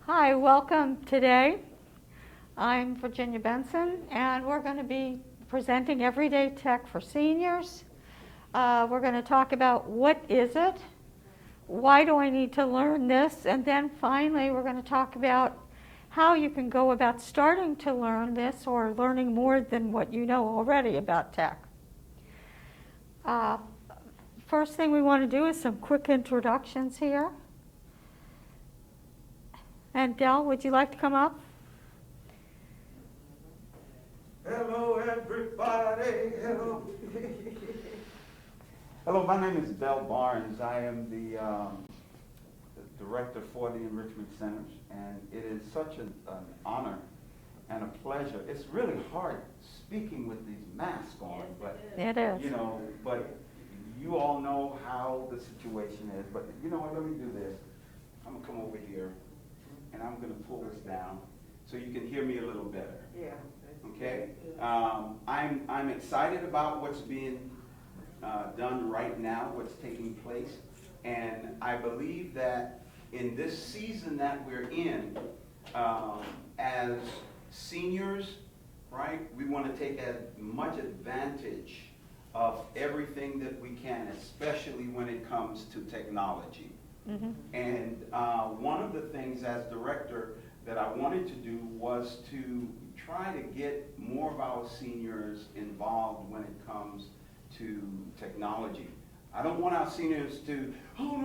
Hi, welcome today. I'm Virginia Benson, and we're going to be presenting Everyday Tech for Seniors. We're going to talk about what is it, why do I need to learn this, and then finally we're going to talk about how you can go about starting to learn this or learning more than what you know already about tech. First thing we want to do is some quick introductions here. And Del, would you like to come up? Hello, everybody. Hello. Hello, my name is Del Barnes. I am the director for the Enrichment Centers, and it is such an honor and a pleasure. It's really hard speaking with these masks on, but it is. But you all know how the situation is. But you know what? Let me do this. I'm gonna come over here, and I'm gonna pull this down so you can hear me a little better. Yeah. Okay. I'm excited about what's being done right now, what's taking place, and I believe that in this season that we're in, as seniors, right, we want to take as much advantage of everything that we can, especially when it comes to technology. Mm-hmm. And one of the things as director that I wanted to do was to try to get more of our seniors involved when it comes to technology. I don't want our seniors to, oh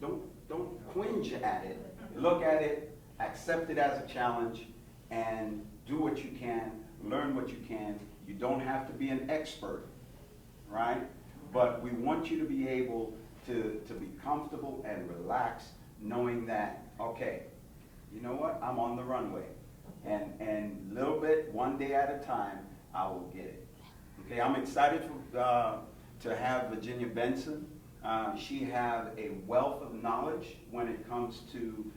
no, don't cringe at it. Look at it, accept it as a challenge, and do what you can, learn what you can. You don't have to be an expert, right? But we want you to be able to be comfortable and relaxed, knowing that, okay, you know what, I'm on the runway. And little bit, one day at a time, I will get it. Okay, I'm excited to have Virginia Benson. She has a wealth of knowledge when it comes to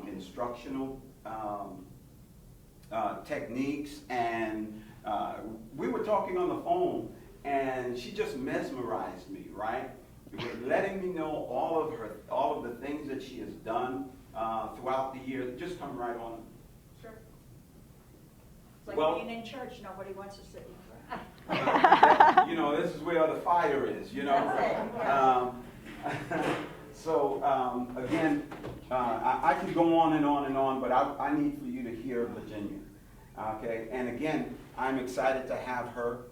instructional techniques, and we were talking on the phone, and she just mesmerized me, right? Letting me know all of the things that she has done throughout the year. Just come right on. Sure. It's like being in church, nobody wants to sit in front. This is where the fire is, So, again, I could go on and on and on, but I need for you to hear Virginia, okay? And again, I'm excited to have her.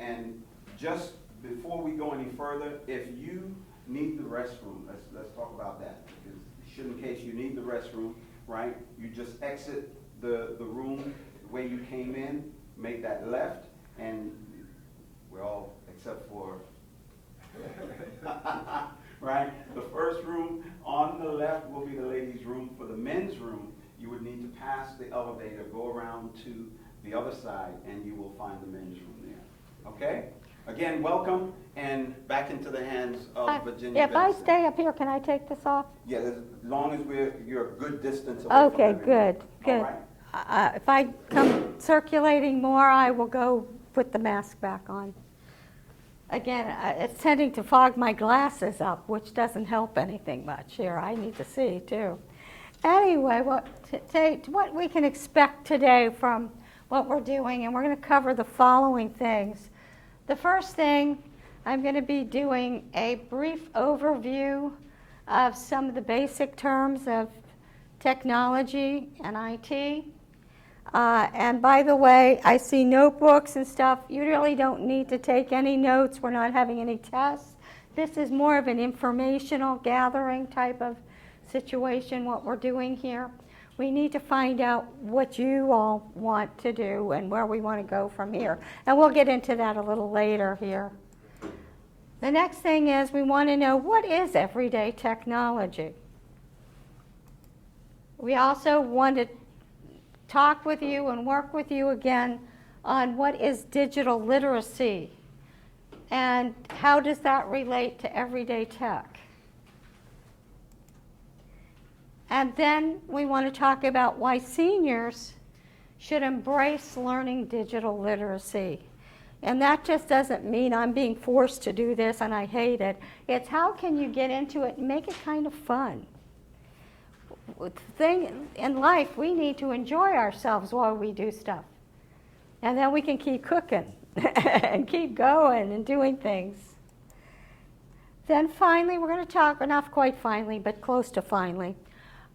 And just before we go any further, if you need the restroom, let's talk about that. Because should in case you need the restroom, right? You just exit the room the way you came in, make that left, and we're all except for right? The first room on the left will be the ladies' room. For the men's room, you would need to pass the elevator, go around to the other side, and you will find the men's room there. Okay? Again, welcome, and back into the hands of Virginia If I Benson. stay up here, can I take this off? Yeah, as long as you're a good distance away from everyone. Good. All right? If I come circulating more, I will go put the mask back on. Again, it's tending to fog my glasses up, which doesn't help anything much here. I need to see, too. Anyway, what we can expect today from what we're doing, and we're going to cover the following things. The first thing, I'm going to be doing a brief overview of some of the basic terms of technology and IT. And by the way, I see notebooks and stuff. You really don't need to take any notes. We're not having any tests. This is more of an informational gathering type of situation, what we're doing here. We need to find out what you all want to do and where we want to go from here. And we'll get into that a little later here. The next thing is we want to know, what is everyday technology? We also want to talk with you and work with you again on what is digital literacy and how does that relate to everyday tech. And then we want to talk about why seniors should embrace learning digital literacy. And that just doesn't mean I'm being forced to do this and I hate it. It's how can you get into it and make it kind of fun. thing in life, we need to enjoy ourselves while we do stuff. And then we can keep cooking and keep going and doing things. Then finally, we're going to talk, or not quite finally, but close to finally,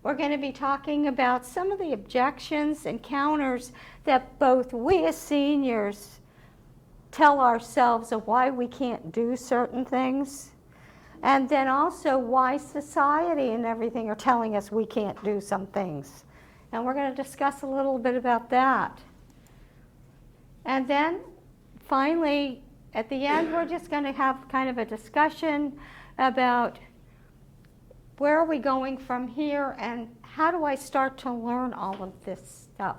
we're going to be talking about some of the objections and counters that both we as seniors tell ourselves of why we can't do certain things, and then also why society and everything are telling us we can't do some things. And we're going to discuss a little bit about that. And then finally, at the end, we're just going to have kind of a discussion about where are we going from here and how do I start to learn all of this stuff.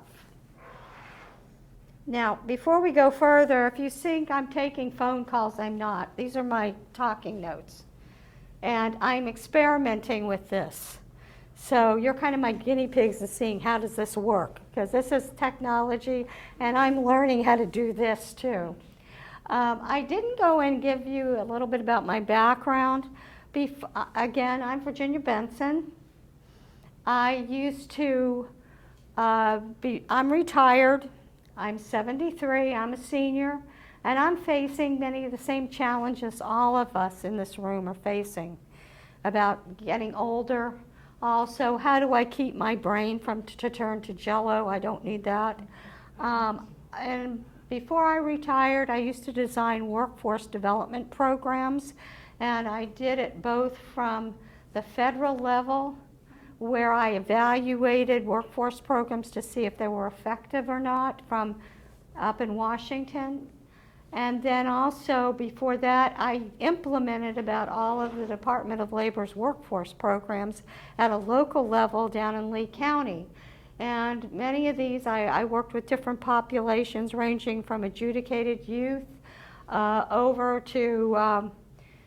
Now, before we go further, if you think I'm taking phone calls, I'm not. These are my talking notes. And I'm experimenting with this. So you're kind of my guinea pigs in seeing how does this work, because this is technology and I'm learning how to do this too. I didn't go and give you a little bit about my background. Again, I'm Virginia Bensen. I used to I'm retired. I'm 73. I'm a senior. And I'm facing many of the same challenges all of us in this room are facing about getting older. Also, how do I keep my brain from to turn to jello? I don't need that. And before I retired, I used to design workforce development programs, and I did it both from the federal level, where I evaluated workforce programs to see if they were effective or not, from up in Washington. And then also, before that, I implemented about all of the Department of Labor's workforce programs at a local level down in Lee County. And many of these, I worked with different populations ranging from adjudicated youth over to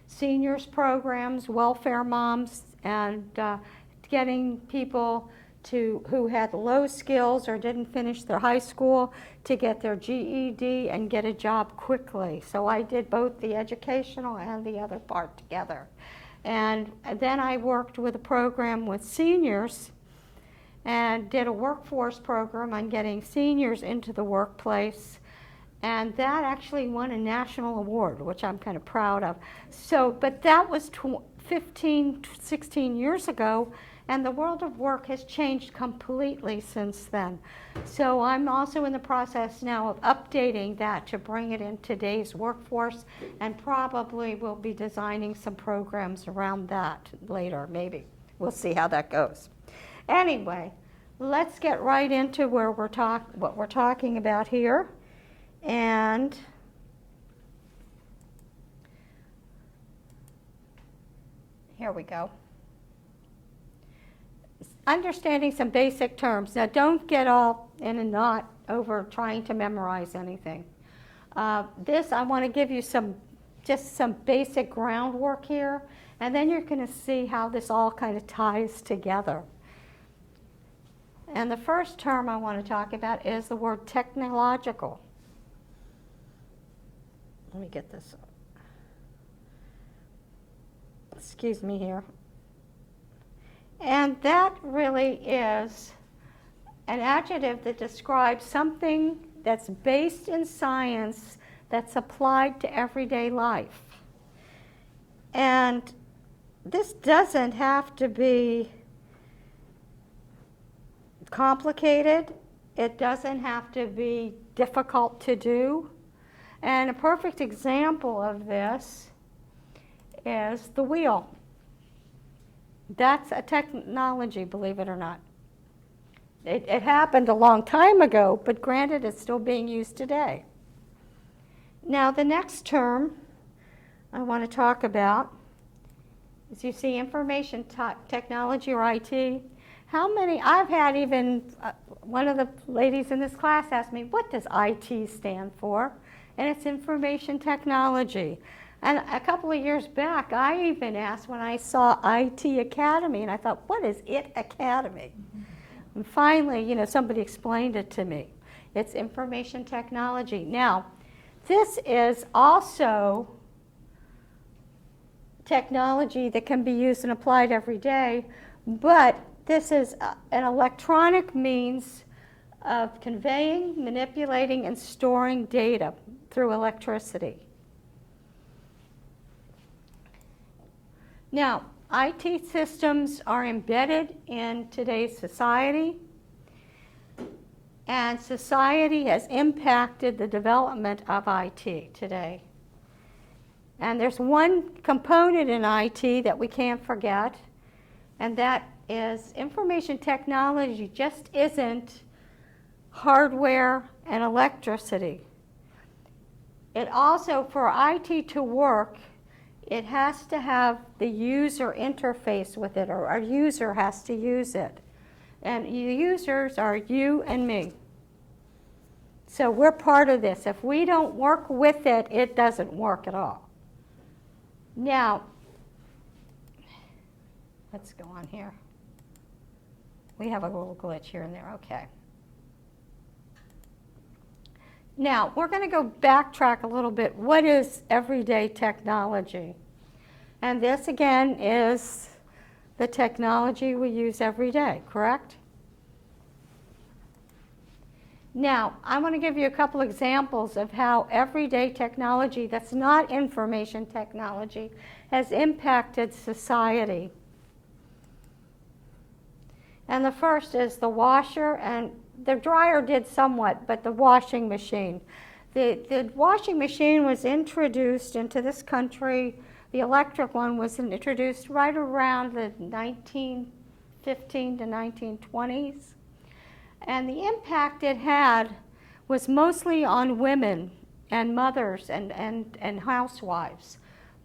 seniors programs, welfare moms, and getting people who had low skills or didn't finish their high school to get their GED and get a job quickly. So I did both the educational and the other part together. And then I worked with a program with seniors and did a workforce program on getting seniors into the workplace. And that actually won a national award, which I'm kind of proud of. So, but that was 15, 16 years ago. And the world of work has changed completely since then. So I'm also in the process now of updating that to bring it in today's workforce, and probably will be designing some programs around that later, maybe. We'll see how that goes. Anyway, let's get right into what we're talking about here. And here we go. Understanding some basic terms. Now, don't get all in a knot over trying to memorize anything. I want to give you just some basic groundwork here, and then you're going to see how this all kind of ties together. And the first term I want to talk about is the word technological. Let me get this up. Excuse me here. And that really is an adjective that describes something that's based in science that's applied to everyday life. And this doesn't have to be complicated. It doesn't have to be difficult to do. And a perfect example of this is the wheel. That's a technology, believe it or not. It happened a long time ago, but granted, it's still being used today. Now, the next term I want to talk about is, you see, information technology or IT. How many, I've had even one of the ladies in this class ask me, what does IT stand for? And it's information technology. And a couple of years back, I even asked when I saw IT Academy, and I thought, what is IT Academy? And finally, somebody explained it to me. It's information technology. Now, this is also technology that can be used and applied every day, but This is an electronic means of conveying, manipulating, and storing data through electricity. Now, IT systems are embedded in today's society, and society has impacted the development of IT today. And there's one component in IT that we can't forget, and that is information technology just isn't hardware and electricity. It also, for IT to work, it has to have the user interface with it, or a user has to use it. And users are you and me. So we're part of this. If we don't work with it, it doesn't work at all. Now, let's go on here. We have a little glitch here and there. Okay. Now, we're going to go backtrack a little bit. What is everyday technology? And this, again, is the technology we use every day, correct? Now, I want to give you a couple examples of how everyday technology that's not information technology has impacted society. And the first is the washer, and the dryer did somewhat, but the washing machine. The washing machine was introduced into this country. The electric one was introduced right around the 1915 to 1920s. And the impact it had was mostly on women and mothers and housewives.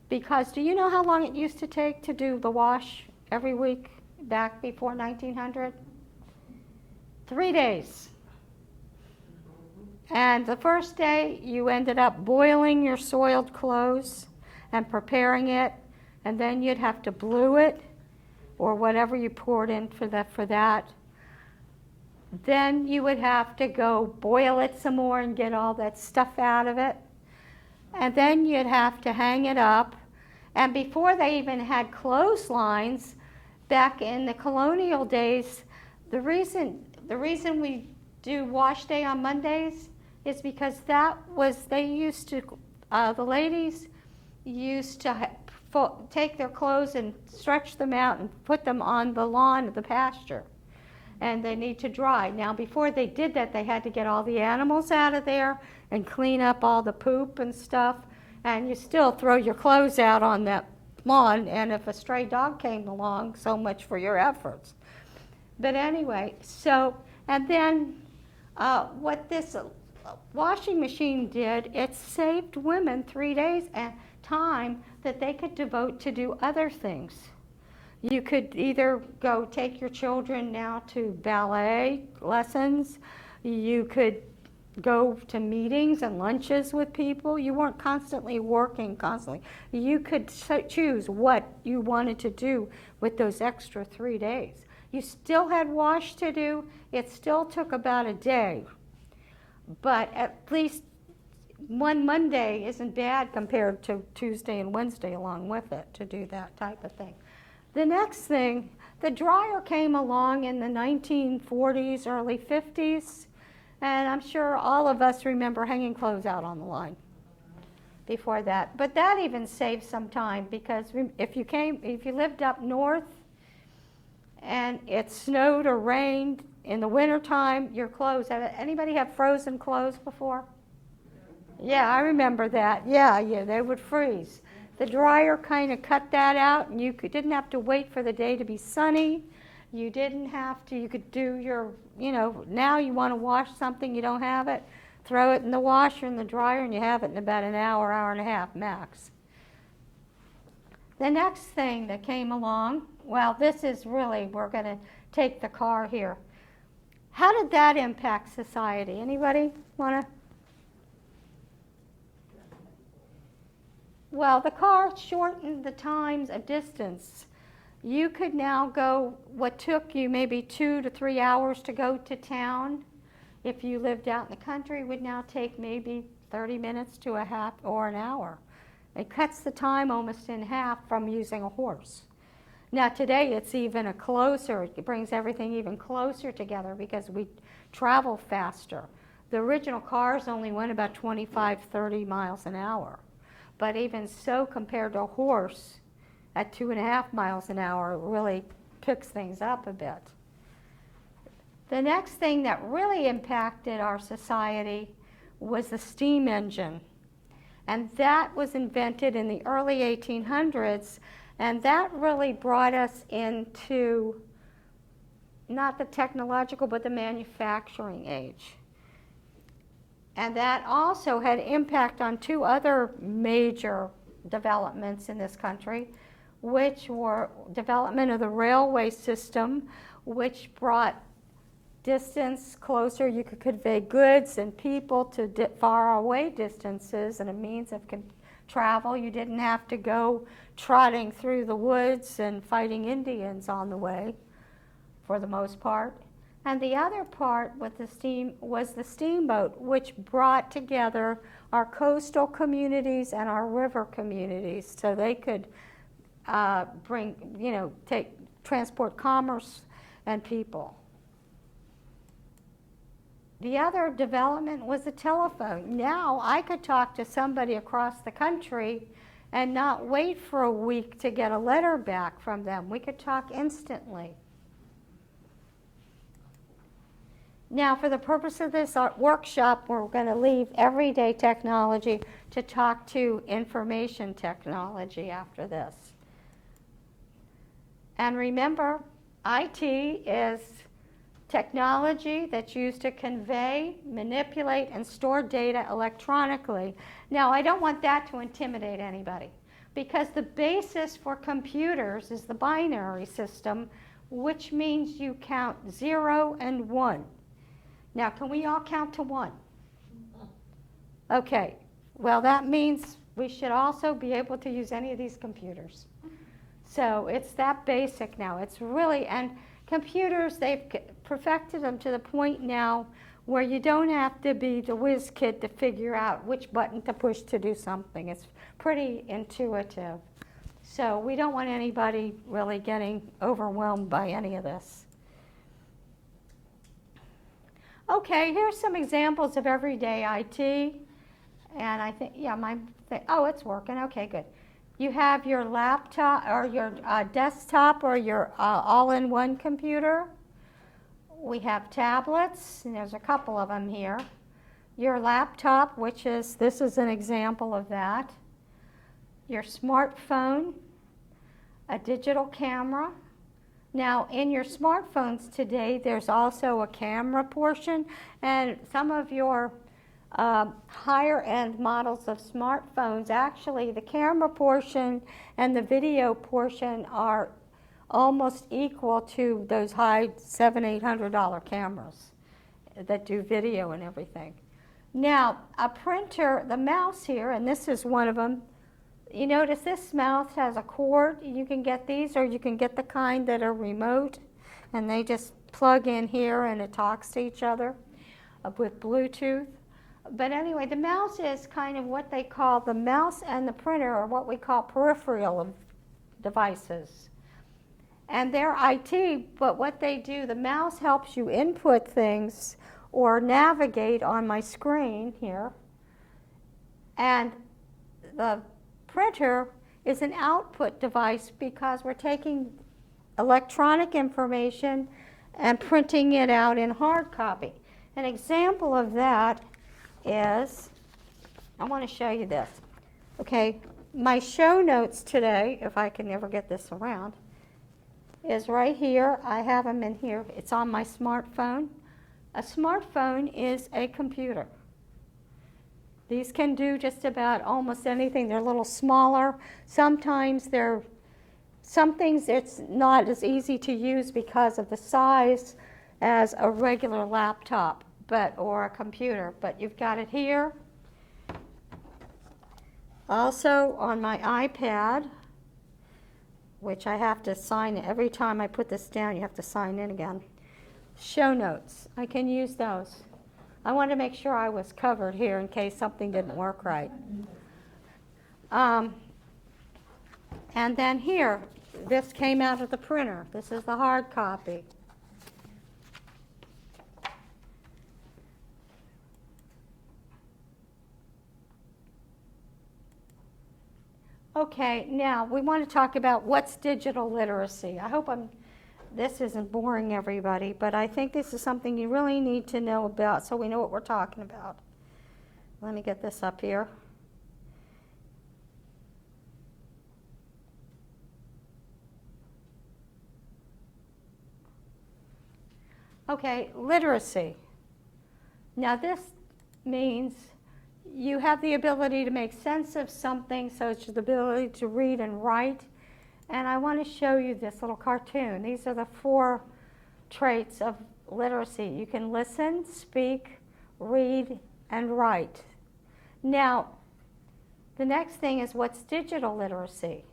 Because do you know how long it used to take to do the wash every week back before 1900? 3 days. And the first day you ended up boiling your soiled clothes and preparing it, and then you'd have to blue it or whatever you poured in for that. Then you would have to go boil it some more and get all that stuff out of it. And then you'd have to hang it up. And before they even had clotheslines, back in the colonial days, the reason we do wash day on Mondays is because they used to, the ladies used to take their clothes and stretch them out and put them on the lawn of the pasture. And they need to dry. Now, before they did that, they had to get all the animals out of there and clean up all the poop and stuff. And you still throw your clothes out on that lawn, and if a stray dog came along, so much for your efforts. But anyway, and then what this washing machine did, it saved women 3 days and time that they could devote to do other things. You could either go take your children now to ballet lessons. You could go to meetings and lunches with people. You weren't constantly working constantly. You could choose what you wanted to do with those extra 3 days. You still had wash to do. It still took about a day. But at least one Monday isn't bad compared to Tuesday and Wednesday along with it to do that type of thing. The next thing, the dryer came along in the 1940s, early 50s, and I'm sure all of us remember hanging clothes out on the line before that. But that even saved some time, because if you lived up north and it snowed or rained in the wintertime, your clothes, anybody have frozen clothes before? Yeah, I remember that. Yeah, they would freeze. The dryer kind of cut that out, and you didn't have to wait for the day to be sunny. You didn't have to, you could do your, now you want to wash something, you don't have it, throw it in the washer and the dryer, and you have it in about an hour, hour and a half max. The next thing that came along, well, this is really, we're going to take the car here. How did that impact society? Anybody want to? Well, the car shortened the times of distance. You could now go, what took you maybe 2 to 3 hours to go to town, if you lived out in the country, would now take maybe 30 minutes to a half or an hour. It cuts the time almost in half from using a horse. Now today it's even it brings everything even closer together because we travel faster. The original cars only went about 25, 30 miles an hour. But even so, compared to a horse at 2.5 miles an hour, it really picks things up a bit. The next thing that really impacted our society was the steam engine. And that was invented in the early 1800s, and that really brought us into not the technological, but the manufacturing age. And that also had impact on two other major developments in this country, which were development of the railway system, which brought distance closer. You could convey goods and people to far away distances and a means of travel. You didn't have to go trotting through the woods and fighting Indians on the way, for the most part. And the other part with was the steamboat, which brought together our coastal communities and our river communities, so they could transport commerce and people. The other development was the telephone. Now I could talk to somebody across the country and not wait for a week to get a letter back from them. We could talk instantly. Now, for the purpose of this workshop, we're going to leave everyday technology to talk to information technology after this. And remember, IT is technology that's used to convey, manipulate, and store data electronically. Now, I don't want that to intimidate anybody, because the basis for computers is the binary system, which means you count 0 and 1. Now, can we all count to 1? Okay, well, that means we should also be able to use any of these computers. So it's that basic now. It's really, and computers, they've perfected them to the point now where you don't have to be the whiz kid to figure out which button to push to do something. It's pretty intuitive. So we don't want anybody really getting overwhelmed by any of this. Okay, here's some examples of everyday IT. And I think, oh, it's working. Okay, good. You have your laptop or your desktop or your all-in-one computer. We have tablets, and there's a couple of them here. Your laptop, this is an example of that. Your smartphone, a digital camera. Now, in your smartphones today, there's also a camera portion, and some of your higher-end models of smartphones, actually, the camera portion and the video portion are almost equal to those high $700, $800 cameras that do video and everything. Now, a printer, the mouse here, and this is one of them. You notice this mouse has a cord. You can get these, or you can get the kind that are remote, and they just plug in here and it talks to each other with Bluetooth. But anyway, the mouse is kind of what they call, the mouse and the printer are what we call peripheral devices. And they're IT, but what they do, the mouse helps you input things or navigate on my screen here. And the printer is an output device because we're taking electronic information and printing it out in hard copy. An example of that is, I want to show you this. Okay, my show notes today, if I can ever get this around, is right here. I have them in here. It's on my smartphone. A smartphone is a computer. These can do just about almost anything. They're a little smaller. Sometimes some things it's not as easy to use because of the size as a regular laptop or a computer. But you've got it here. Also on my iPad, which I have to sign every time I put this down, you have to sign in again. Show notes, I can use those. I wanted to make sure I was covered here in case something didn't work right. And then here, this came out of the printer. This is the hard copy. Okay, now we want to talk about what's digital literacy. I hope this isn't boring everybody, but I think this is something you really need to know about so we know what we're talking about. Let me get this up here. Okay, literacy. Now this means you have the ability to make sense of something, so it's the ability to read and write. And I want to show you this little cartoon. These are the 4 traits of literacy. You can listen, speak, read, and write. Now, the next thing is what's digital literacy?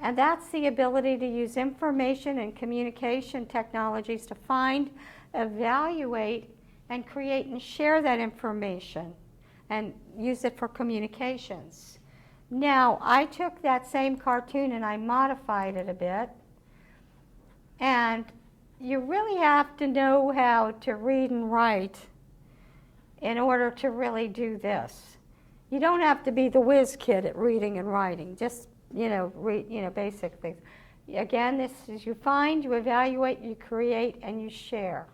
And that's the ability to use information and communication technologies to find, evaluate, and create and share that information and use it for communications. Now, I took that same cartoon and I modified it a bit. And you really have to know how to read and write in order to really do this. You don't have to be the whiz kid at reading and writing, just read, basic things. Again, this is you find, you evaluate, you create, and you share.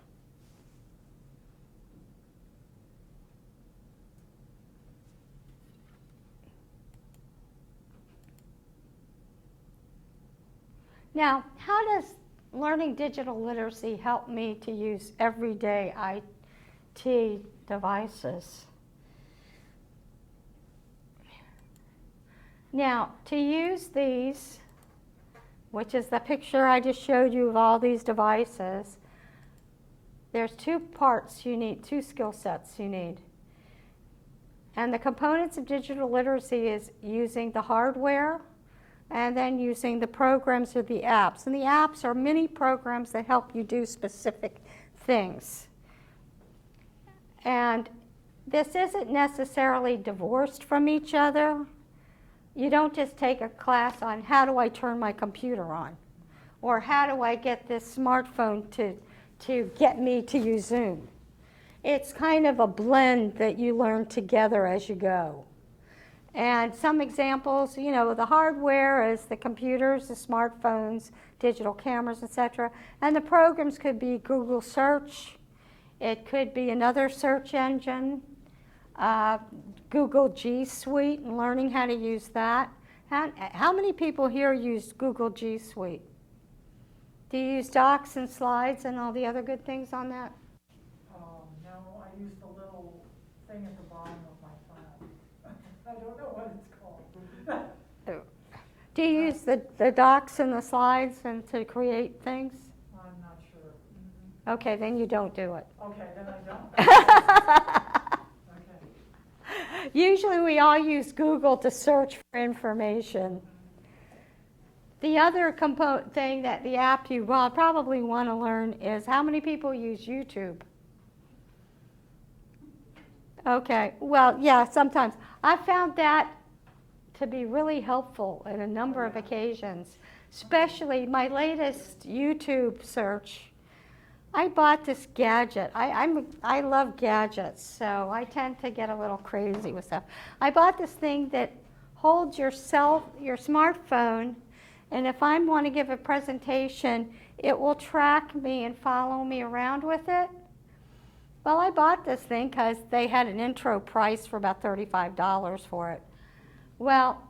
Now, how does learning digital literacy help me to use everyday IT devices? Now, to use these, which is the picture I just showed you of all these devices, there's 2 parts you need, 2 skill sets you need. And the components of digital literacy is using the hardware and then using the programs or the apps. And the apps are mini programs that help you do specific things. And this isn't necessarily divorced from each other. You don't just take a class on how do I turn my computer on, or how do I get this smartphone to get me to use Zoom. It's kind of a blend that you learn together as you go. And some examples, the hardware is the computers, the smartphones, digital cameras, etc. And the programs could be Google Search. It could be another search engine. Google G Suite and learning how to use that. How many people here use Google G Suite? Do you use docs and slides and all the other good things on that? No, I use the little thing at the bottom of my file. I don't know what it's called. Do you use the docs and the slides and to create things? I'm not sure. Okay, then you don't do it. Okay, then I don't. Usually we all use Google to search for information. The other thing that the app you probably want to learn is how many people use YouTube? Okay, well, yeah, sometimes. I found that to be really helpful in a number of occasions, especially my latest YouTube search. I bought this gadget. I love gadgets, so I tend to get a little crazy with stuff. I bought this thing that holds your smartphone, and if I want to give a presentation, it will track me and follow me around with it. Well, I bought this thing because they had an intro price for about $35 for it. Well,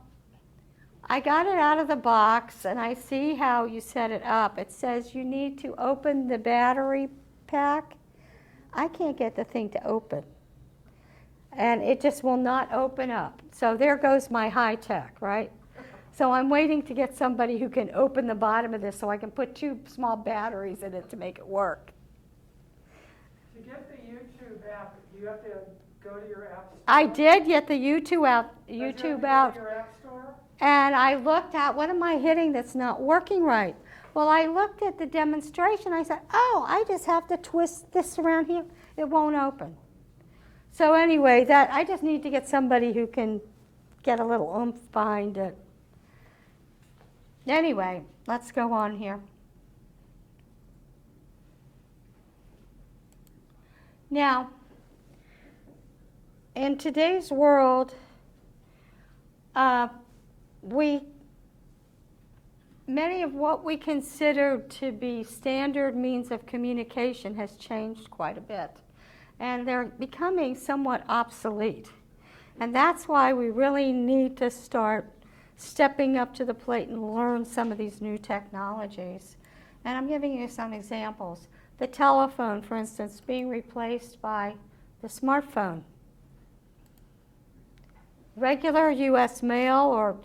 I got it out of the box, and I see how you set it up. It says you need to open the battery pack. I can't get the thing to open, and it just will not open up. So there goes my high tech, right? So I'm waiting to get somebody who can open the bottom of this so I can put 2 small batteries in it to make it work. To get the YouTube app, you have to go to your app store. I did get the YouTube out. Don't you have to go to your app store? And I looked at, what am I hitting that's not working right? Well, I looked at the demonstration. I said, oh, I just have to twist this around here. It won't open. So anyway, I just need to get somebody who can get a little oomph behind it. Anyway, let's go on here. Now, in today's world, many of what we consider to be standard means of communication has changed quite a bit, and they're becoming somewhat obsolete. And that's why we really need to start stepping up to the plate and learn some of these new technologies. And I'm giving you some examples. The telephone, for instance, being replaced by the smartphone. Regular U.S. mail or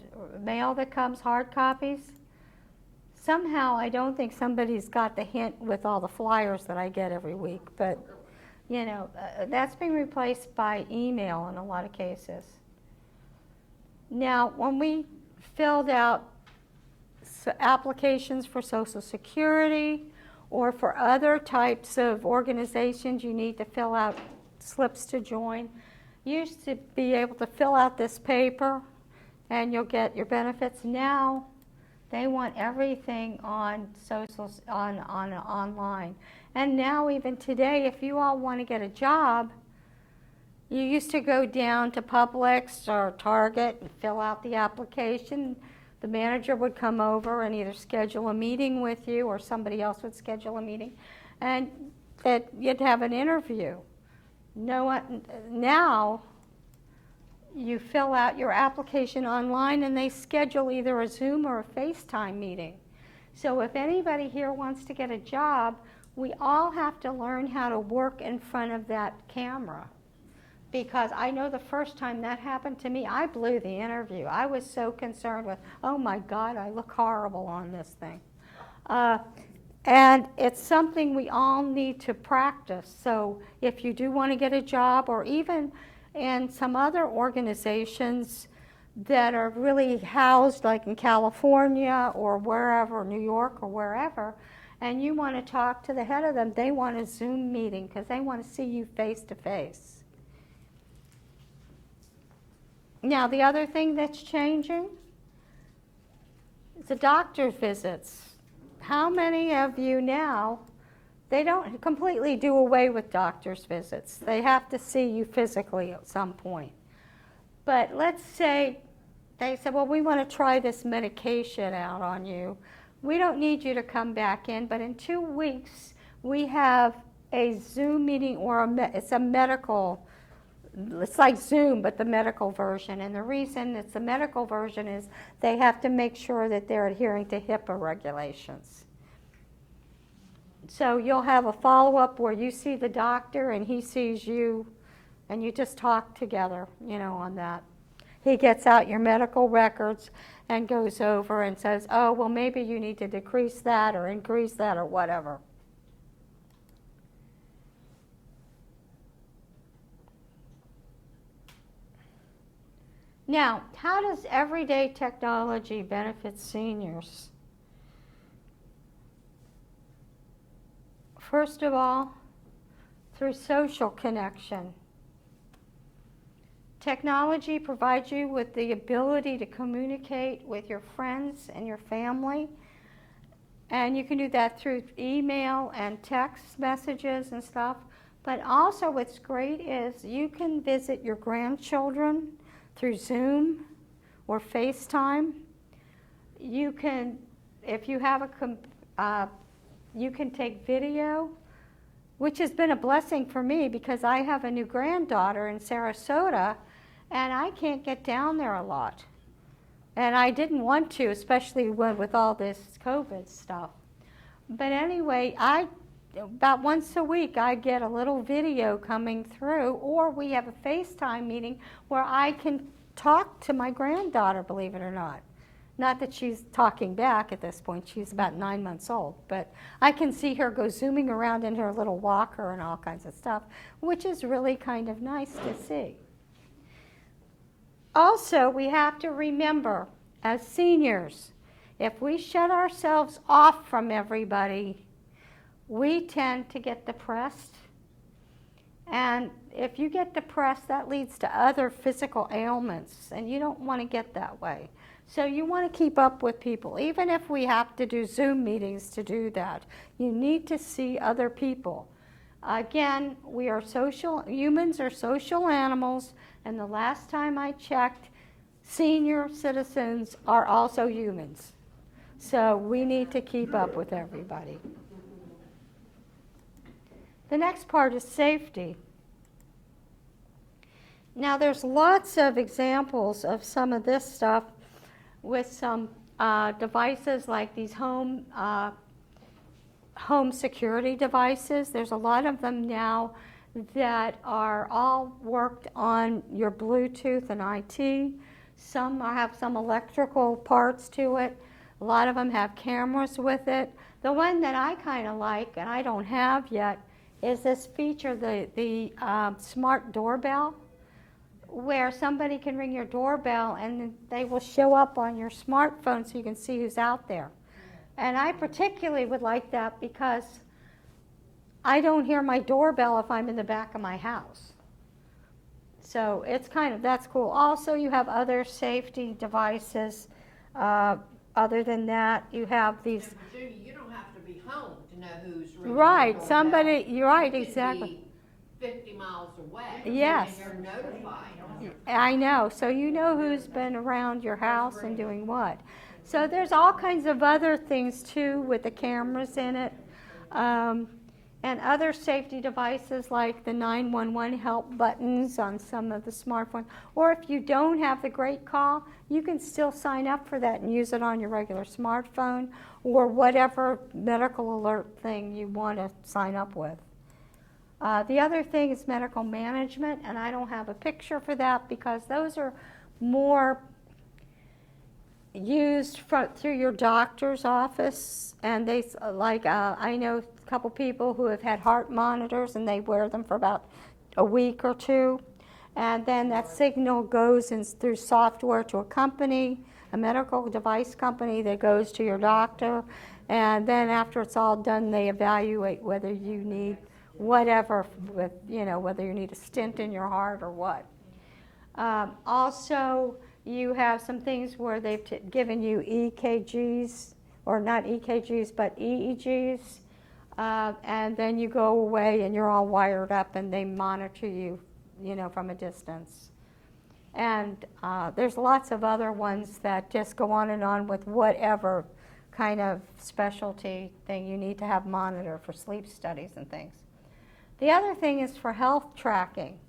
mail that comes hard copies, somehow I don't think somebody's got the hint with all the flyers that I get every week, but you know, that's being replaced by email in a lot of cases. Now, when we filled out applications for Social Security or for other types of organizations, you need to fill out slips to join. You used to be able to fill out this paper and you'll get your benefits. Now they want everything on online. And now even today, if you all want to get a job, you used to go down to Publix or Target and fill out the application. The manager would come over and either schedule a meeting with you or somebody else would schedule a meeting, and that you'd have an interview. Now you fill out your application online and they schedule either a Zoom or a FaceTime meeting. So if anybody here wants to get a job, we all have to learn how to work in front of that camera. Because I know the first time that happened to me, I blew the interview. I was so concerned with, oh my God, I look horrible on this thing. And it's something we all need to practice. So if you do want to get a job, or even in some other organizations that are really housed like in California or wherever, New York or wherever, and you want to talk to the head of them, they want a Zoom meeting because they want to see you face to face. Now, the other thing that's changing is the doctor's visits. How many of you now, they don't completely do away with doctor's visits. They have to see you physically at some point. But let's say they said, well, we want to try this medication out on you. We don't need you to come back in, but in 2 weeks, we have a Zoom meeting, or it's a medical, it's like Zoom, but the medical version. And the reason it's the medical version is they have to make sure that they're adhering to HIPAA regulations. So you'll have a follow-up where you see the doctor and he sees you, and you just talk together, you know, on that. He gets out your medical records and goes over and says, oh, well, maybe you need to decrease that or increase that or whatever. Now, how does everyday technology benefit seniors? First of all, through social connection. Technology provides you with the ability to communicate with your friends and your family, and you can do that through email and text messages and stuff. But also what's great is you can visit your grandchildren through Zoom or FaceTime. You can, if you have you can take video, which has been a blessing for me because I have a new granddaughter in Sarasota and I can't get down there a lot. And I didn't want to, especially with all this COVID stuff. But anyway, about once a week I get a little video coming through, or we have a FaceTime meeting where I can talk to my granddaughter, believe it or not. Not that she's talking back at this point, she's about 9 months old, but I can see her go zooming around in her little walker and all kinds of stuff, which is really kind of nice to see. Also, we have to remember, as seniors, if we shut ourselves off from everybody, we tend to get depressed. And if you get depressed, that leads to other physical ailments, and you don't want to get that way. So you want to keep up with people. Even if we have to do Zoom meetings to do that, you need to see other people. Again, humans are social animals, and the last time I checked, senior citizens are also humans. So we need to keep up with everybody. The next part is safety. Now there's lots of examples of some of this stuff with some devices like these home security devices. There's a lot of them now that are all worked on your Bluetooth and IT. Some have some electrical parts to it. A lot of them have cameras with it. The one that I kind of like, and I don't have yet, is this feature, the smart doorbell, where somebody can ring your doorbell and they will show up on your smartphone so you can see who's out there. And I particularly would like that because I don't hear my doorbell if I'm in the back of my house. So that's cool. Also, you have other safety devices. Other than that, you have these. Judy, you don't have to be home to know who's ringing Right, your somebody, doorbell. you're right, You could exactly. be 50 miles away. Yes. And you're notified. I know, so you know who's been around your house and doing what. So there's all kinds of other things too with the cameras in it. And other safety devices like the 911 help buttons on some of the smartphones. Or if you don't have the Great Call, you can still sign up for that and use it on your regular smartphone or whatever medical alert thing you want to sign up with. The other thing is medical management, and I don't have a picture for that because those are more used through your doctor's office, and they I know a couple people who have had heart monitors, and they wear them for about a week or two, and then that signal goes through software to a company, a medical device company that goes to your doctor, and then after it's all done, they evaluate whether you need whatever, whether you need a stent in your heart or what. Also, you have some things where they've given you EKGs, or not EKGs, but EEGs, and then you go away and you're all wired up and they monitor you, from a distance. And there's lots of other ones that just go on and on with whatever kind of specialty thing you need to have monitored for sleep studies and things. The other thing is for health tracking.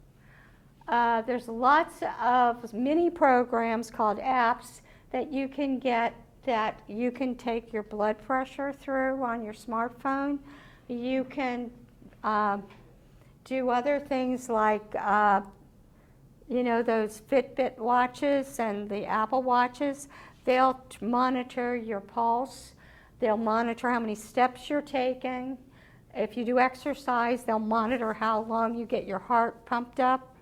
There's lots of mini programs called apps that you can get that you can take your blood pressure through on your smartphone. You can do other things like, those Fitbit watches and the Apple watches. They'll monitor your pulse. They'll monitor how many steps you're taking. If you do exercise, they'll monitor how long you get your heart pumped up,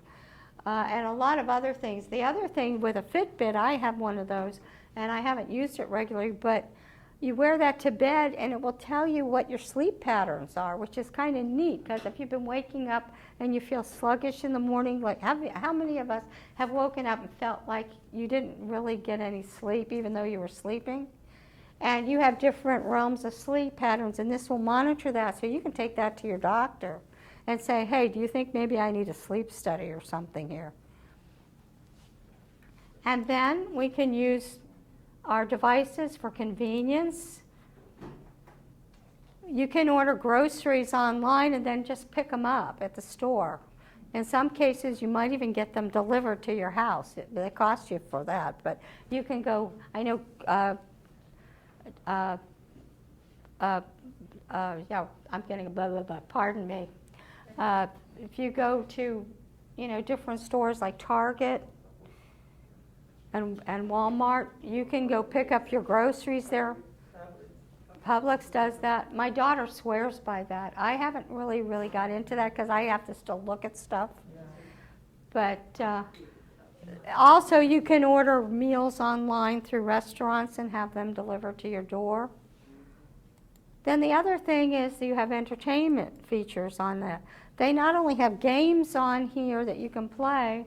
and a lot of other things. The other thing with a Fitbit, I have one of those, and I haven't used it regularly, but you wear that to bed, and it will tell you what your sleep patterns are, which is kind of neat, because if you've been waking up and you feel sluggish in the morning, like how many of us have woken up and felt like you didn't really get any sleep, even though you were sleeping? And you have different realms of sleep patterns, and this will monitor that, so you can take that to your doctor and say, hey, do you think maybe I need a sleep study or something here? And then we can use our devices for convenience. You can order groceries online and then just pick them up at the store. In some cases, you might even get them delivered to your house. They cost you for that, but you can go, I know, I'm getting a blah, blah, blah, pardon me. If you go to, different stores like Target and Walmart, you can go pick up your groceries there. Publix does that. My daughter swears by that. I haven't really got into that because I have to still look at stuff. But also you can order meals online through restaurants and have them delivered to your door. Then the other thing is you have entertainment features on that. They not only have games on here that you can play,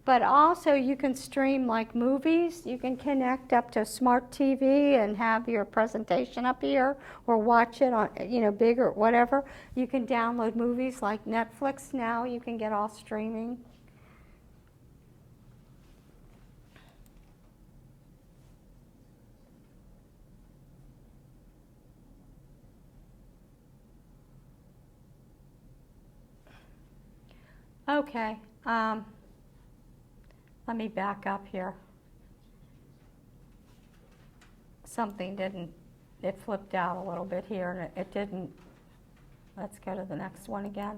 But also you can stream like movies. You can connect up to a smart TV and have your presentation up here or watch it on, big or whatever. You can download movies like Netflix now. You can get all streaming. Okay. Let me back up here. Something it flipped out a little bit here, and it didn't. Let's go to the next one again.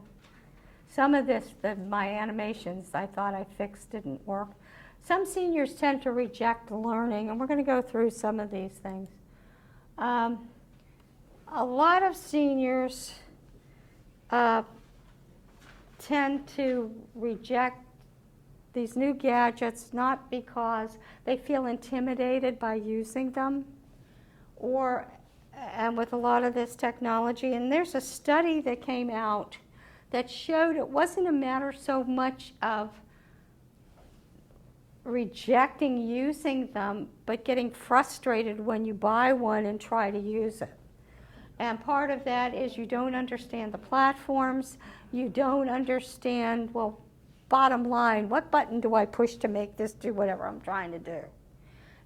Some of this, my animations I thought I fixed didn't work. Some seniors tend to reject learning, and we're going to go through some of these things. A lot of seniors tend to reject these new gadgets not because they feel intimidated by using them and with a lot of this technology. And there's a study that came out that showed it wasn't a matter so much of rejecting using them, but getting frustrated when you buy one and try to use it. And part of that is you don't understand the platforms, you don't understand, well, bottom line, what button do I push to make this do whatever I'm trying to do?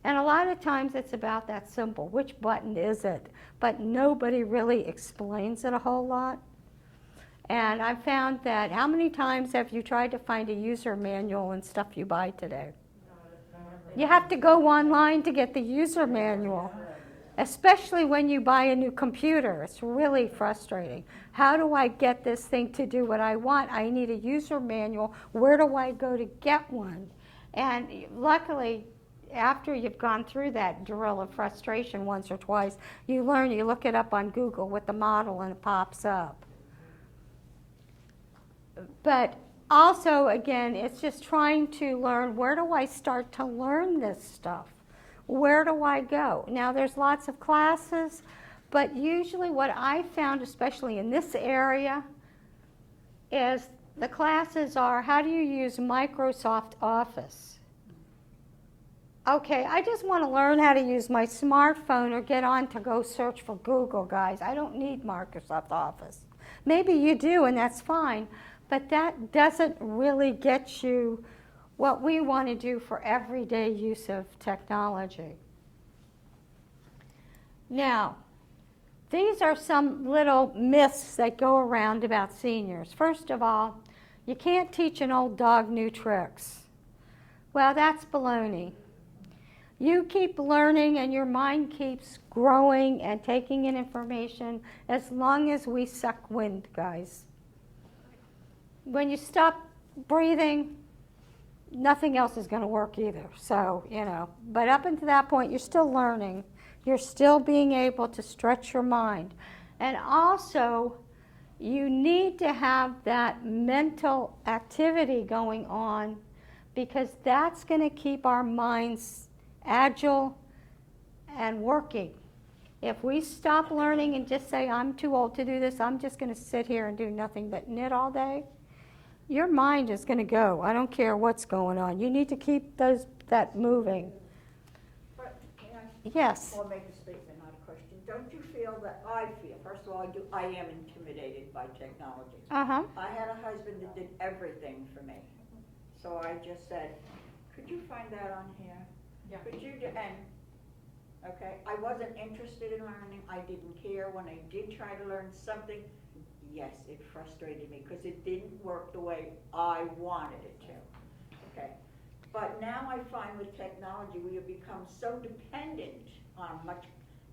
And a lot of times it's about that simple, which button is it? But nobody really explains it a whole lot. And I've found that, how many times have you tried to find a user manual and stuff you buy today? You have to go online to get the user manual, especially when you buy a new computer. It's really frustrating. How do I get this thing to do what I want? I need a user manual. Where do I go to get one? And luckily, after you've gone through that drill of frustration once or twice, you learn, you look it up on Google with the model and it pops up. But also, again, it's just trying to learn, where do I start to learn this stuff? Where do I go? Now, there's lots of classes, but usually what I found, especially in this area, is the classes are, how do you use Microsoft Office? Okay, I just want to learn how to use my smartphone or get on to go search for Google, guys. I don't need Microsoft Office. Maybe you do, and that's fine, but that doesn't really get you what we want to do for everyday use of technology. Now, these are some little myths that go around about seniors. First of all, you can't teach an old dog new tricks. Well, that's baloney. You keep learning and your mind keeps growing and taking in information as long as we suck wind, guys. When you stop breathing, nothing else is going to work either. So, but up until that point, you're still learning. You're still being able to stretch your mind. And also, you need to have that mental activity going on, because that's going to keep our minds agile and working. If we stop learning and just say, I'm too old to do this, I'm just going to sit here and do nothing but knit all day, your mind is going to go. I don't care what's going on. You need to keep that moving. But can I? Yes. Or make a statement, not a question. Don't you feel that first of all, I am intimidated by technology. Uh-huh. I had a husband that did everything for me. So I just said, could you find that on here? Yeah. Could you do, okay, I wasn't interested in learning. I didn't care. When I did try to learn something, yes, it frustrated me because it didn't work the way I wanted it to. Okay, but now I find with technology we have become so dependent on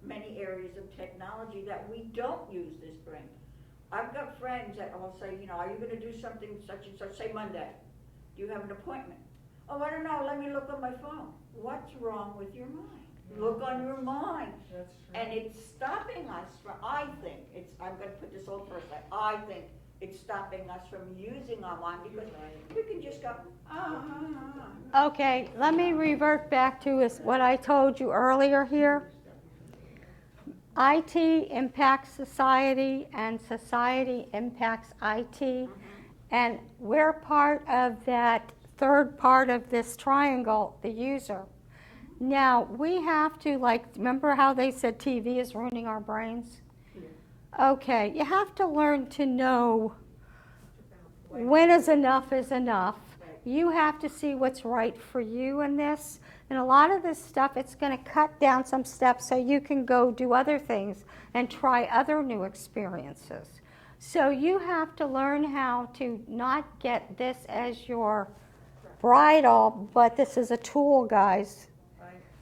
many areas of technology that we don't use this brain. I've got friends that will say, are you going to do something such and such? Say Monday. Do you have an appointment? Oh, I don't know. Let me look on my phone. What's wrong with your mind? Look on your mind. That's true. And it's stopping us from, I think, I'm going to put this old person, I think it's stopping us from using our mind because we can just go, Okay, let me revert back to what I told you earlier here. IT impacts society and society impacts IT. And we're part of that third part of this triangle, the user. Now, we have to, like, remember how they said TV is ruining our brains? Okay, you have to learn to know when is enough is enough. You have to see what's right for you in this. And a lot of this stuff, it's going to cut down some steps so you can go do other things and try other new experiences. So you have to learn how to not get this as your bridle, but this is a tool, guys.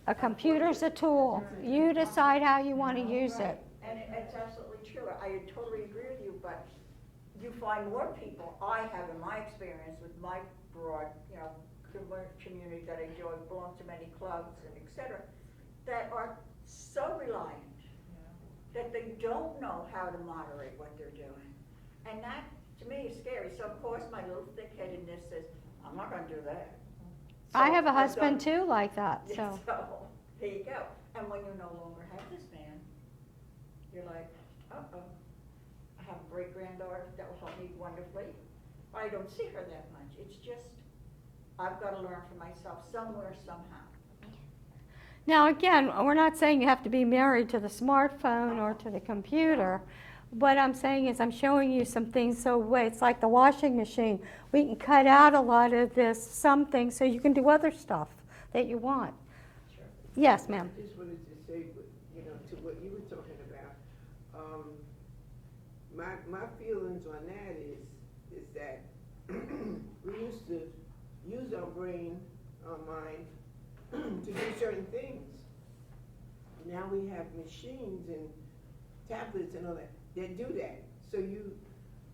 A computer's a tool. You decide how you want to use it. And it's absolutely true. I totally agree with you, but you find more people, I have in my experience with my broad, community that I enjoy, belong to many clubs and et cetera, that are so reliant that they don't know how to moderate what they're doing. And that, to me, is scary. So, of course, my little thick-headedness says, I'm not going to do that. I have a I've husband done- too like that, so. So, there you go. And when you no longer have this man, you're like, uh-oh. I have a great-granddaughter that will help me wonderfully. I don't see her that much. It's just, I've got to learn for myself somewhere, somehow. Now, again, we're not saying you have to be married to the smartphone or to the computer. What I'm saying is I'm showing you some things so it's like the washing machine. We can cut out a lot of this, some things, so you can do other stuff that you want. Sure. Yes, ma'am. I just wanted to say, to what you were talking about, my feelings on that is that we used to use our brain, our mind, to do certain things. Now we have machines and tablets and all that do that.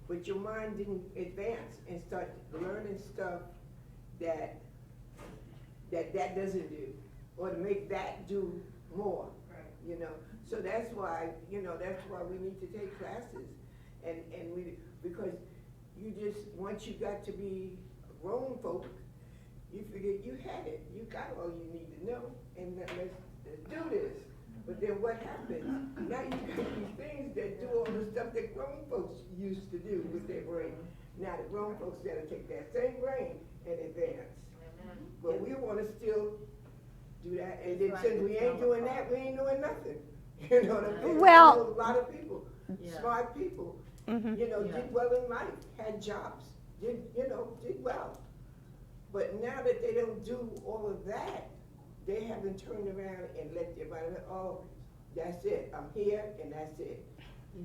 But your mind didn't advance and start learning stuff that doesn't do, or to make that do more. Right. So that's why we need to take classes, because you just, once you got to be grown folk, you figured you had it, you got all you need to know, and let's do this. But then what happens? Now you got these things that do all the stuff that grown folks used to do with their brain. Now the grown folks gotta take that same brain and advance. But we wanna still do that, and then since we ain't doing that, we ain't doing nothing. You know what I'm saying? Well- I know a lot of people, smart people, did well in life, had jobs, did well. But now that they don't do all of that, they haven't turned around and let their body know, oh, that's it, I'm here and that's it.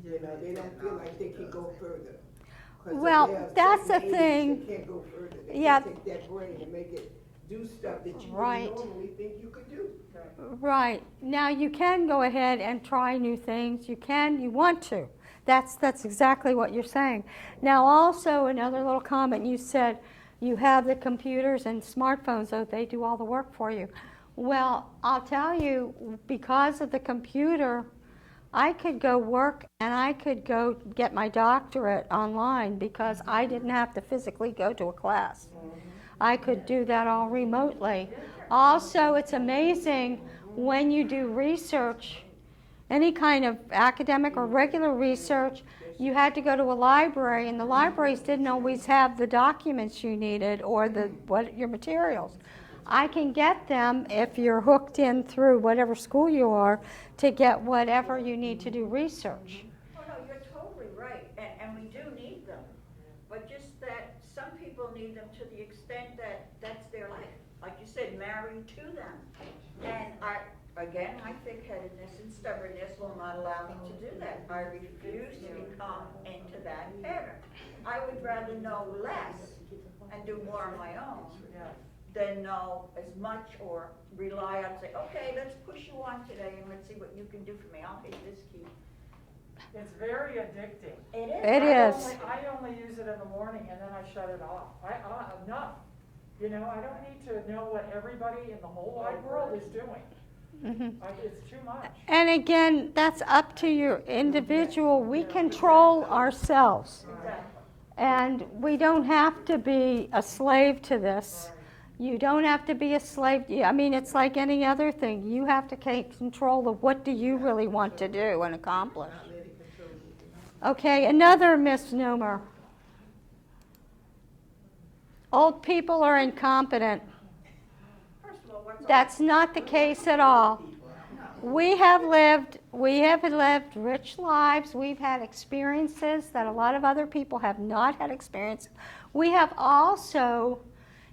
They don't feel like they can go further. 'Cause Well, they are that's certain the ages, thing. They can't go further. They Yeah. can't take that brain and make it do stuff that you Right. would normally think you could do. Right. Now you can go ahead and try new things. You want to. That's exactly what you're saying. Now also another little comment, you said you have the computers and smartphones, so they do all the work for you. Well, I'll tell you, because of the computer, I could go work and I could go get my doctorate online because I didn't have to physically go to a class. I could do that all remotely. Also, it's amazing when you do research, any kind of academic or regular research, you had to go to a library, and the libraries didn't always have the documents you needed or your materials. I can get them if you're hooked in through whatever school you are to get whatever you need to do research. Oh, no, you're totally right, and we do need them. But just that some people need them to the extent that that's their life. Like you said, married to them. And my thick-headedness and stubbornness will not allow me to do that. I refuse to become into that pattern. I would rather know less and do more on my own than know as much or rely on, say, okay, let's push you on today and let's see what you can do for me. I'll hit this key. It's very addicting. It is. It is. I only use it in the morning and then I shut it off. Enough. I don't need to know what everybody in the whole wide world is doing. It's too much. And again, that's up to your individual. We control ourselves. Exactly. And we don't have to be a slave to this. You don't have to be a slave. I mean, it's like any other thing. You have to take control of what do you really want to do and accomplish. Not let it control you. Okay, another misnomer. old people are incompetent. First of all, what's That's not the case at all. We have lived rich lives. We've had experiences that a lot of other people have not had experience. We have also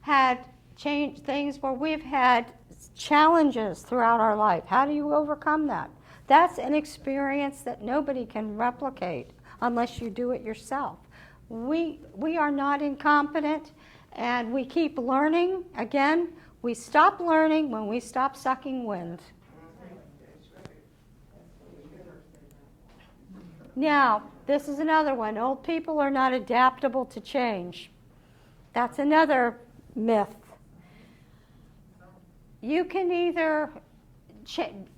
had things where we've had challenges throughout our life. How do you overcome that? That's an experience that nobody can replicate unless you do it yourself. We are not incompetent, and we keep learning. Again, we stop learning when we stop sucking wind. Now, this is another one. Old people are not adaptable to change. That's another myth. You can either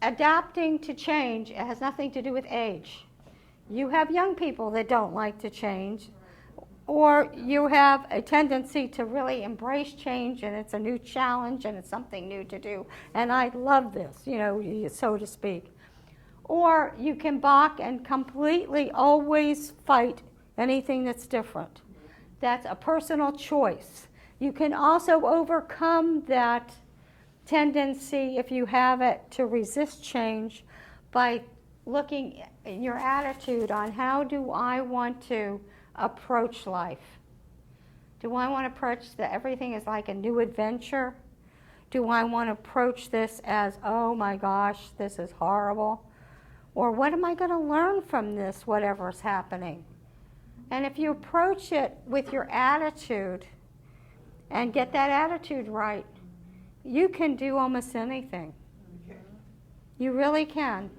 adapting to change, it has nothing to do with age. You have young people that don't like to change, or you have a tendency to really embrace change, and it's a new challenge and it's something new to do. And I love this, so to speak. Or you can balk and completely always fight anything that's different. That's a personal choice. You can also overcome that tendency, if you have it, to resist change by looking in your attitude on how do I want to approach life. Do I want to approach that everything is like a new adventure? Do I want to approach this as, oh my gosh, this is horrible? Or what am I going to learn from this, whatever's happening? And if you approach it with your attitude and get that attitude right, you can do almost anything. You really can.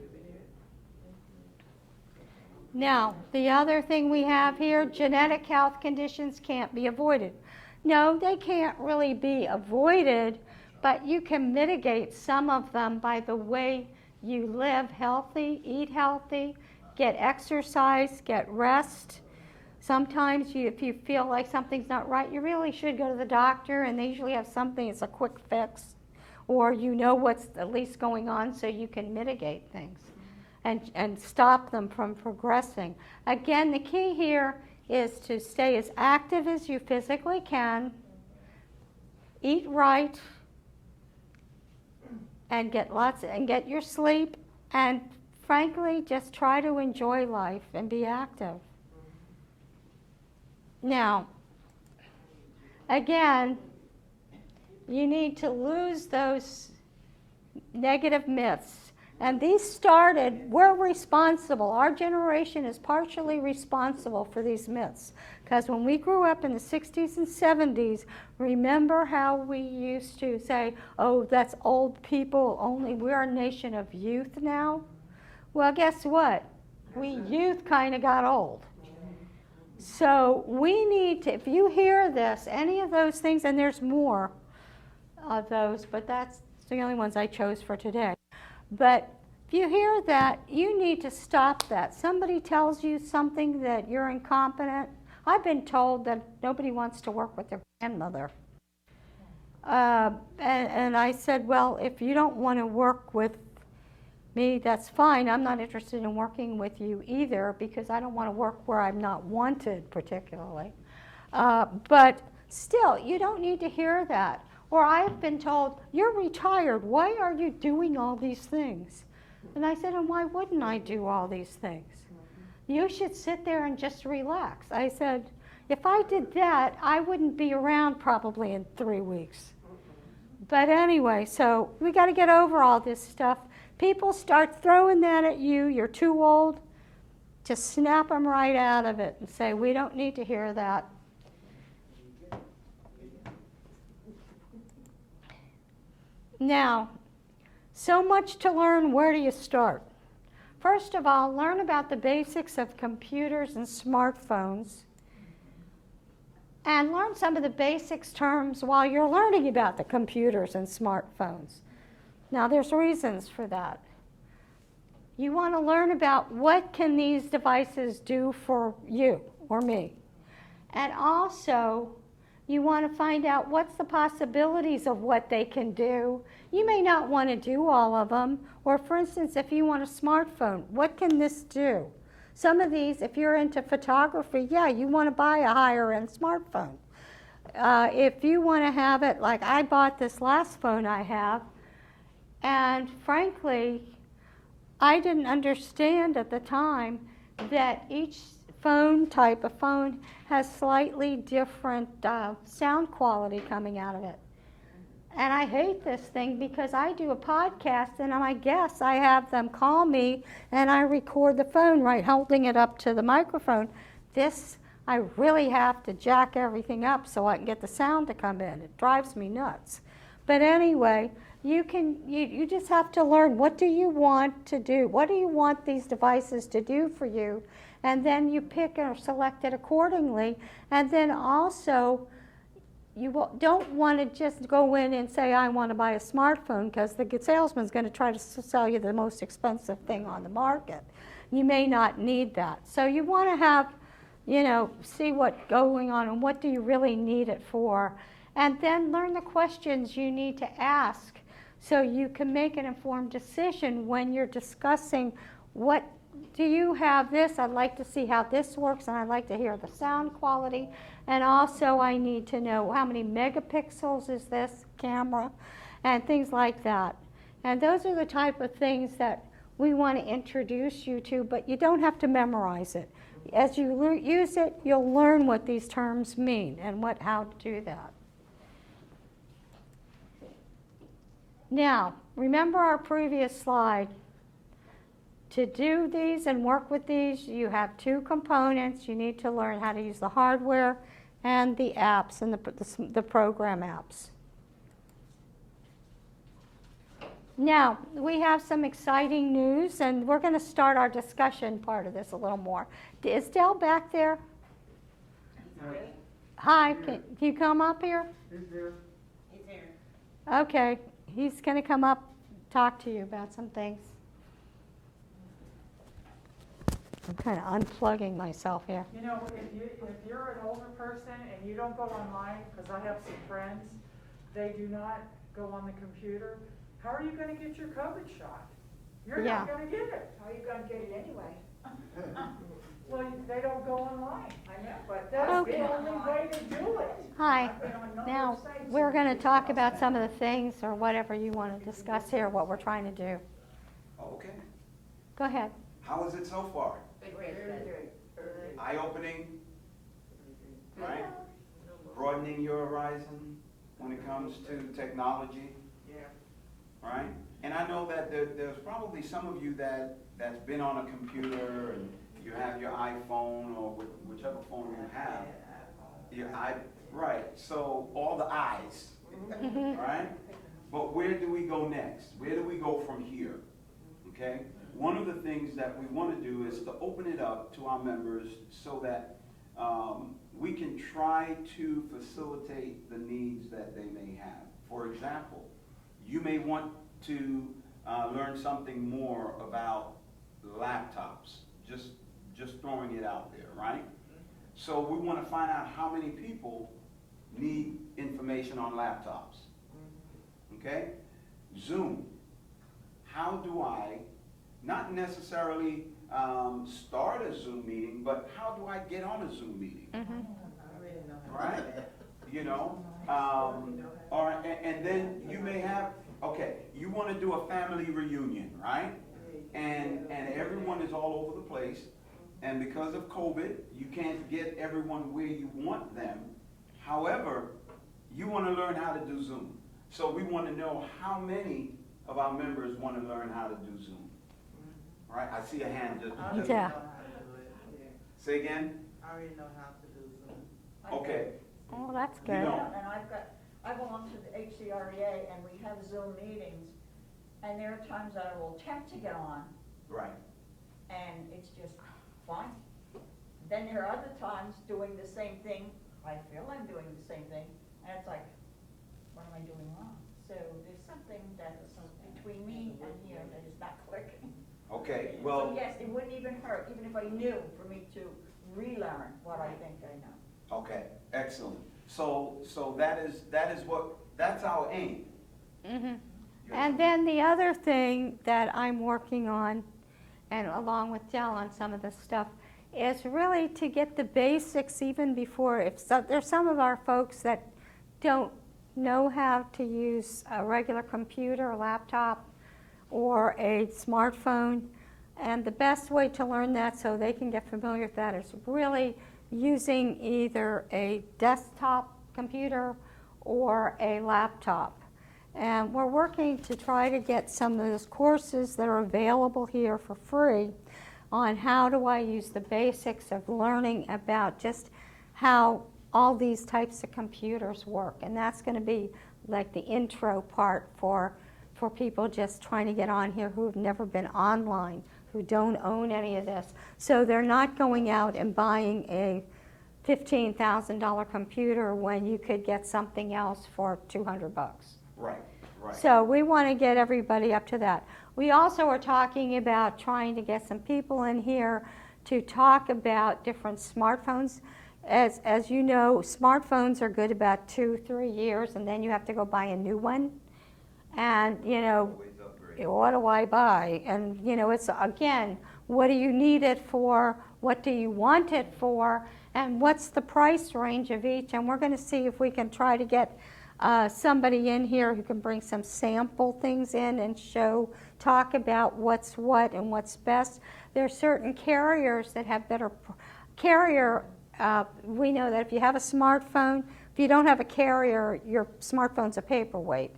Now, the other thing we have here, genetic health conditions can't be avoided. No, they can't really be avoided, but you can mitigate some of them by the way you live healthy, eat healthy, get exercise, get rest. Sometimes if you feel like something's not right, you really should go to the doctor, and they usually have something, it's a quick fix, or you know what's at least going on so you can mitigate things and stop them from progressing. Again, the key here is to stay as active as you physically can, eat right, and get your sleep, and frankly, just try to enjoy life and be active. Now, again, you need to lose those negative myths. And these started, we're responsible. Our generation is partially responsible for these myths. Because when we grew up in the 60s and 70s, remember how we used to say, oh, that's old people only. We're a nation of youth now. Well, guess what? Youth kind of got old. So we need to, if you hear this, any of those things, and there's more of those, but that's the only ones I chose for today. But if you hear that, you need to stop that. Somebody tells you something that you're incompetent. I've been told that nobody wants to work with their grandmother. And I said, well, if you don't want to work with me, that's fine. I'm not interested in working with you either, because I don't want to work where I'm not wanted particularly. But still, you don't need to hear that. Or I've been told, you're retired. Why are you doing all these things? And I said, and why wouldn't I do all these things? You should sit there and just relax. I said, if I did that, I wouldn't be around probably in 3 weeks. But anyway, so we got to get over all this stuff. People start throwing that at you. You're too old. Just snap them right out of it and say, we don't need to hear that. Now, so much to learn. Where do you start? First of all, learn about the basics of computers and smartphones. And learn some of the basics terms while you're learning about the computers and smartphones. Now, there's reasons for that. You want to learn about what can these devices do for you or me. And also, you want to find out what's the possibilities of what they can do. You may not want to do all of them. Or for instance, if you want a smartphone, what can this do? Some of these, if you're into photography, yeah, you want to buy a higher end smartphone. if you want to have it, like I bought this last phone I have, and frankly, I didn't understand at the time that each type of phone has slightly different sound quality coming out of it. And I hate this thing because I do a podcast and I guess I have them call me and I record the phone right holding it up to the microphone. This, I really have to jack everything up so I can get the sound to come in. It drives me nuts. But anyway, you just have to learn, what do you want to do? What do you want these devices to do for you? And then you pick or select it accordingly. And then also, you don't want to just go in and say, I want to buy a smartphone, because the salesman's going to try to sell you the most expensive thing on the market. You may not need that. So you want to have, see what's going on and what do you really need it for. And then learn the questions you need to ask so you can make an informed decision when you're discussing, what do you have this? I'd like to see how this works, and I'd like to hear the sound quality. And also I need to know how many megapixels is this camera, and things like that. And those are the type of things that we want to introduce you to, but you don't have to memorize it. As you use it, you'll learn what these terms mean and how to do that. Now, remember our previous slide. To do these and work with these, you have two components. You need to learn how to use the hardware and the apps and the program apps. Now, we have some exciting news, and we're going to start our discussion part of this a little more. Is Dell back there? Hi, can you come up here? He's there. Okay, he's going to come up, talk to you about some things. I'm kind of unplugging myself here. You know, if you're an older person and you don't go online, because I have some friends, they do not go on the computer, how are you going to get your COVID shot? You're not going to get it. How are you gonna get it anyway? Well, they don't go online. I know, but That's Okay. the only way to do it. Hi. I've been on a number Now, of sites we're and going to it's talk not about that. some of the things or whatever you want to discuss here, what we're trying to do. Okay. Go ahead. How is it so far? Very good. Eye-opening, right? Broadening your horizon when it comes to technology, Yeah. right? And I know that there's probably some of you that's been on a computer and you have your iPhone or whichever phone you have. Right, so all the eyes, right? But where do we go next? Where do we go from here? Okay? One of the things that we want to do is to open it up to our members so that we can try to facilitate the needs that they may have. For example, you may want to learn something more about laptops, just throwing it out there, right? So we want to find out how many people need information on laptops. Okay? Zoom. How do I, not necessarily start a Zoom meeting, but how do I get on a Zoom meeting? Right? You know? All right, and then you may have, okay, you want to do a family reunion, right? And everyone is all over the place. And because of COVID, you can't get everyone where you want them. However, you want to learn how to do Zoom. So we want to know how many of our members want to learn how to do Zoom. All right, I see a hand just. Yeah. Say again? I already know how to do Zoom. Okay. Oh, that's You good. don't. And I belong to the HCREA, and we have Zoom meetings, and there are times that I will attempt to get on, Right. and it's just fine. Then there are other times doing the same thing, I feel I'm doing the same thing, and it's like, what am I doing wrong? So there's something that is between me and here that is not clicking. Okay, So well, yes, it wouldn't even hurt, even if I knew, for me to relearn what I think I know. okay, excellent. So that's our aim. Mhm. And then the other thing that I'm working on, and along with Dell on some of this stuff, is really to get the basics even before, there's some of our folks that don't know how to use a regular computer, a laptop, or a smartphone. And the best way to learn that so they can get familiar with that is really using either a desktop computer or a laptop. And we're working to try to get some of those courses that are available here for free on how do I use the basics of learning about just how all these types of computers work. And that's going to be like the intro part for people just trying to get on here who have never been online, who don't own any of this. So they're not going out and buying a $15,000 computer when you could get something else for $200. Right, right. So we want to get everybody up to that. We also are talking about trying to get some people in here to talk about different smartphones. As you know, smartphones are good about 2-3 years, and then you have to go buy a new one. And, you know, what do I buy? And, you know, it's, again, what do you need it for? What do you want it for? And what's the price range of each? And we're going to see if we can try to get somebody in here who can bring some sample things in and talk about what's what and what's best. There are certain carriers that have better we know that if you have a smartphone, if you don't have a carrier, your smartphone's a paperweight.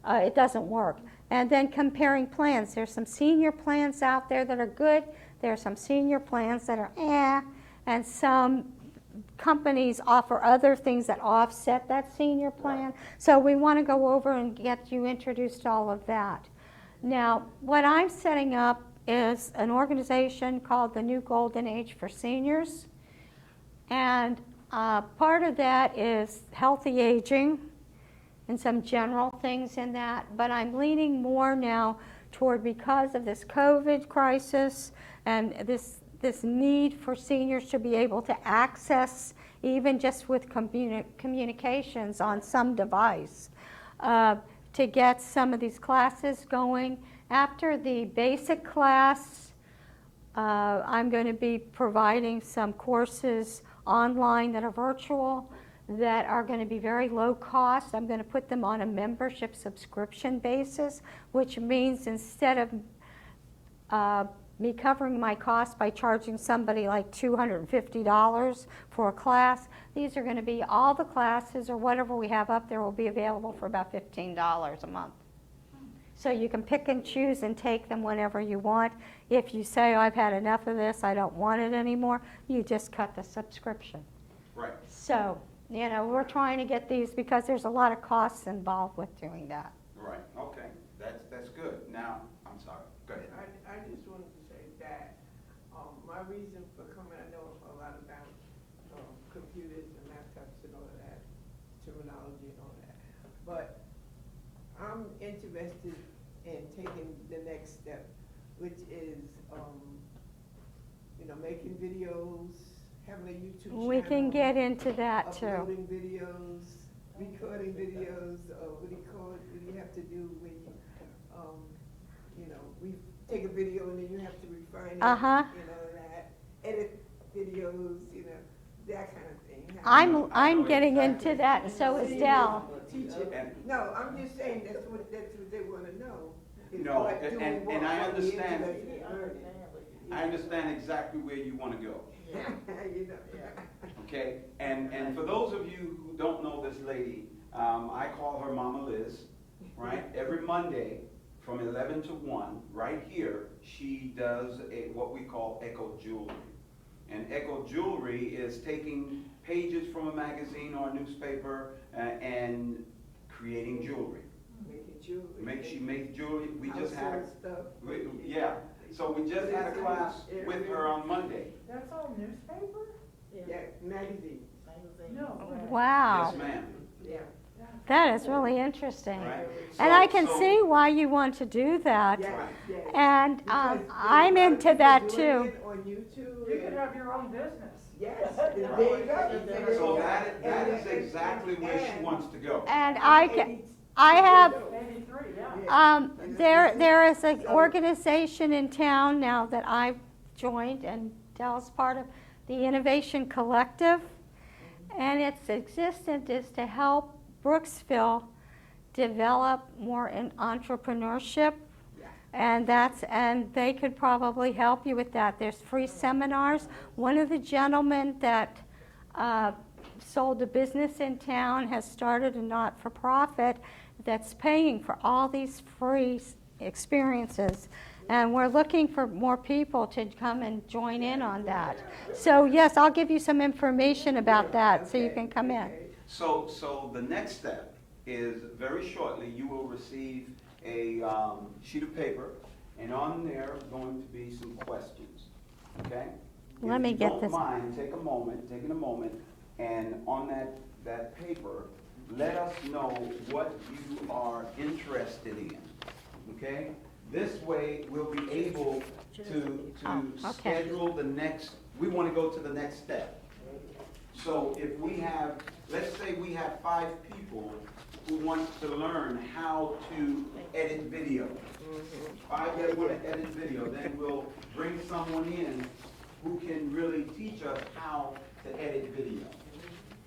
It doesn't work. And then comparing plans. There's some senior plans out there that are good. There are some senior plans that are and some companies offer other things that offset that senior plan. So we want to go over and get you introduced to all of that. Now, what I'm setting up is an organization called the New Golden Age for Seniors. And part of that is healthy aging and some general things in that. But I'm leaning more now toward, because of this COVID crisis and this need for seniors to be able to access, even just with communications on some device, to get some of these classes going. After the basic class, I'm going to be providing some courses online that are virtual, that are going to be very low cost. I'm going to put them on a membership subscription basis, which means instead of me covering my costs by charging somebody like $250 for a class, these are going to be all the classes or whatever we have up there will be available for about $15 a month. So you can pick and choose and take them whenever you want. If you say, oh, I've had enough of this, I don't want it anymore, you just cut the subscription. Right. So, you know, we're trying to get these because there's a lot of costs involved with doing that. Right, okay, that's good. Now, I'm sorry, go ahead. I just wanted to say that my reason for coming, I know a lot about computers and laptops and all of that, terminology and all that, but I'm interested in taking the next step, which is, you know, making videos, having a YouTube channel. We can get into that too. Uploading videos, recording videos, what do you call it? What do you have to do when you know, we take a video and then you have to refine it, you know, that, edit videos, you know, that kind of thing. I'm getting into that, and so is Dell. Teach it. No, I'm just saying that's what they want to know. is No, what do we and want I on the understand. internet learning. I understand exactly where you want to go. You know. Okay, and for those of you who don't know this lady, I call her Mama Liz, right? Every Monday from 11 to 1, right here, she does what we call echo jewelry. And echo jewelry is taking pages from a magazine or a newspaper and creating jewelry. Making jewelry. She makes jewelry. We just had, household stuff. yeah. So we just had a class with her on Monday. That's all newspaper? Yeah, magazine. No. Wow, Yes, ma'am. Yeah. that is really interesting. Right. And I can see why you want to do that. Yes, yes. And Because there's I'm a lot of into people that doing too. it on YouTube. You could have your own business. Yes, there you go. So that is exactly where she wants to go. And I have 83, yeah. there is an organization in town now that I've joined, and Dell's part of the Innovation Collective, and its existence is to help Brooksville develop more in entrepreneurship, and they could probably help you with that. There's free seminars. One of the gentlemen that sold a business in town has started a not-for-profit that's paying for all these free experiences. And we're looking for more people to come and join in on that. So yes, I'll give you some information about that so you can come in. So the next step is very shortly you will receive a sheet of paper, and on there are going to be some questions, okay? Let me get this. If you don't mind, taking a moment, and on that paper, let us know what you are interested in, okay? This way, we'll be able to schedule the next, we want to go to the next step. So if we have, let's say we have 5 people who want to learn how to edit video. 5 that want to edit video, then we'll bring someone in who can really teach us how to edit video,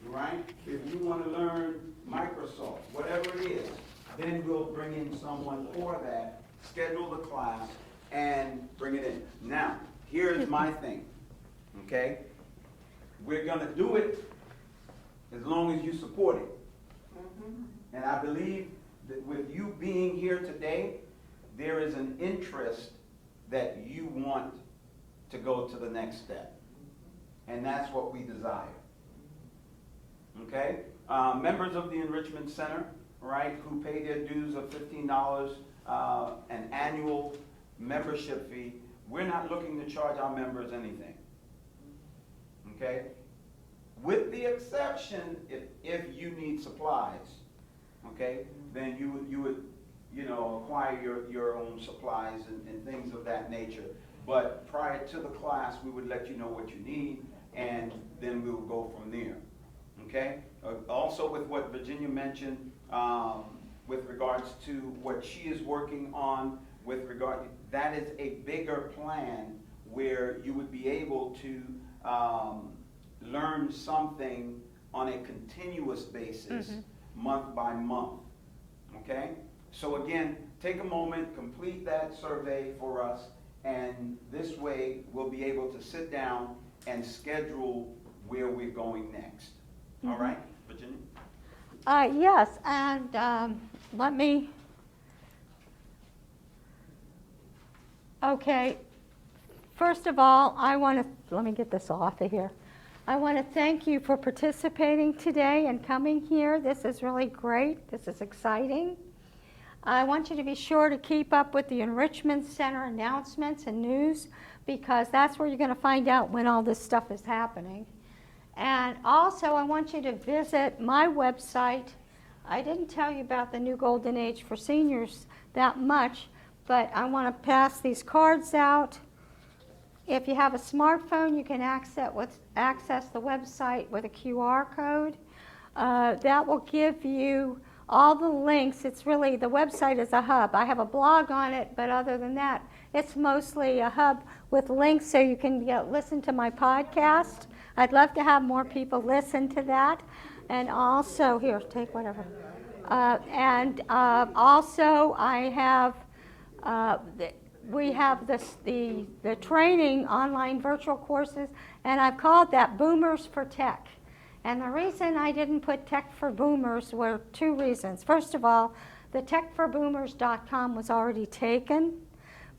right? If you want to learn Microsoft, whatever it is, then we'll bring in someone for that, schedule the class, and bring it in. Now, here's my thing, okay? We're going to do it as long as you support it. And I believe that with you being here today, there is an interest that you want to go to the next step. And that's what we desire. Okay? Members of the Enrichment Center, right, who pay their dues of $15, an annual membership fee, we're not looking to charge our members anything. Okay? With the exception, if you need supplies, okay, then you would acquire your own supplies and things of that nature. But prior to the class, we would let you know what you need, and then we will go from there. Okay? Also, with what Virginia mentioned, with regards to what she is working on, that is a bigger plan where you would be able to learn something on a continuous basis, month by month. Okay? So again, take a moment, complete that survey for us, and this way we'll be able to sit down and schedule where we're going next. All right, Virginia? Yes, and let me, okay, first of all, let me get this off of here. I want to thank you for participating today and coming here. This is really great. This is exciting. I want you to be sure to keep up with the Enrichment Center announcements and news, because that's where you're going to find out when all this stuff is happening. And also, I want you to visit my website. I didn't tell you about the new Golden Age for seniors that much, but I want to pass these cards out. If you have a smartphone, you can access the website with a QR code. That will give you all the links. It's really, the website is a hub. I have a blog on it, but other than that, it's mostly a hub with links so you can listen to my podcast. I'd love to have more people listen to that. And also, here, take whatever. Also, I have, we have the training online virtual courses, and I've called that Boomers for Tech. And the reason I didn't put Tech for Boomers were 2 reasons. First of all, the techforboomers.com was already taken,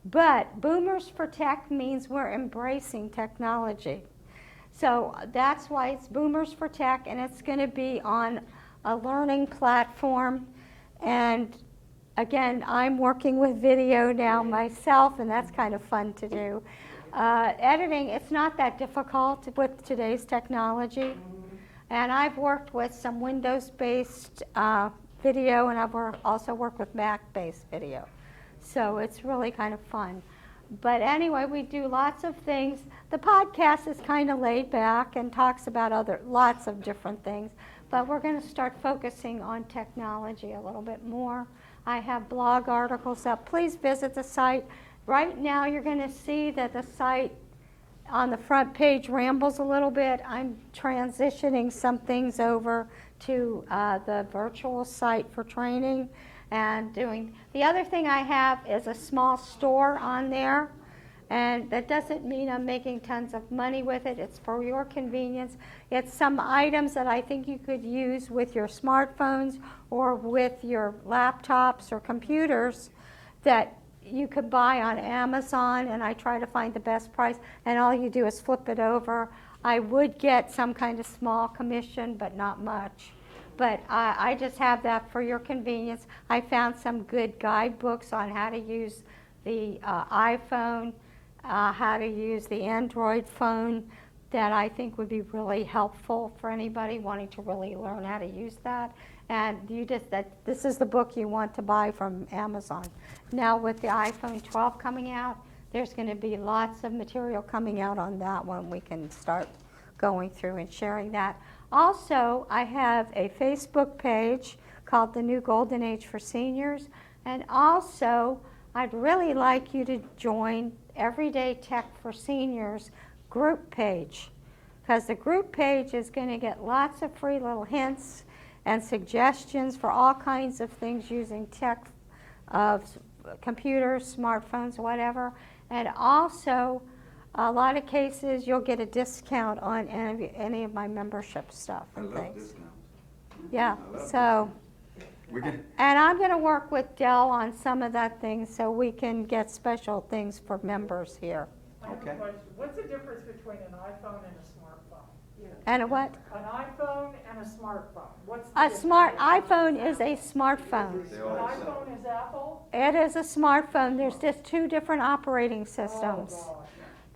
but Boomers for Tech means we're embracing technology. So that's why it's Boomers for Tech, and it's going to be on a learning platform. And again, I'm working with video now myself, and that's kind of fun to do. Editing, it's not that difficult with today's technology. And I've worked with some Windows-based video, and I've also worked with Mac-based video. So it's really kind of fun. But anyway, we do lots of things. The podcast is kind of laid back and talks about lots of different things. But we're going to start focusing on technology a little bit more. I have blog articles up. Please visit the site. Right now, you're going to see that the site on the front page rambles a little bit. I'm transitioning some things over to the virtual site for training and doing. The other thing I have is a small store on there, and that doesn't mean I'm making tons of money with it. It's for your convenience. It's some items that I think you could use with your smartphones or with your laptops or computers that you could buy on Amazon, and I try to find the best price, and all you do is flip it over. I would get some kind of small commission, but not much. But I just have that for your convenience. I found some good guidebooks on how to use the iPhone, how to use the Android phone that I think would be really helpful for anybody wanting to really learn how to use that. And this is the book you want to buy from Amazon. Now with the iPhone 12 coming out, there's going to be lots of material coming out on that one. We can start going through and sharing that. Also, I have a Facebook page called The New Golden Age for Seniors. And also, I'd really like you to join Everyday Tech for Seniors group page, because the group page is going to get lots of free little hints and suggestions for all kinds of things using tech, computers, smartphones, whatever. And also, a lot of cases, you'll get a discount on any of my membership stuff I and love things. discounts. Yeah, I love so, We can, and I'm going to work with Dell on some of that things so we can get special things for members here. I have a Okay. question. What's the difference between an iPhone and a smartphone? And a what? An iPhone and a smartphone. What's the A difference? smart iPhone is a smartphone. they An all iPhone is Apple? It is a smartphone. There's just two different operating systems. Oh, God.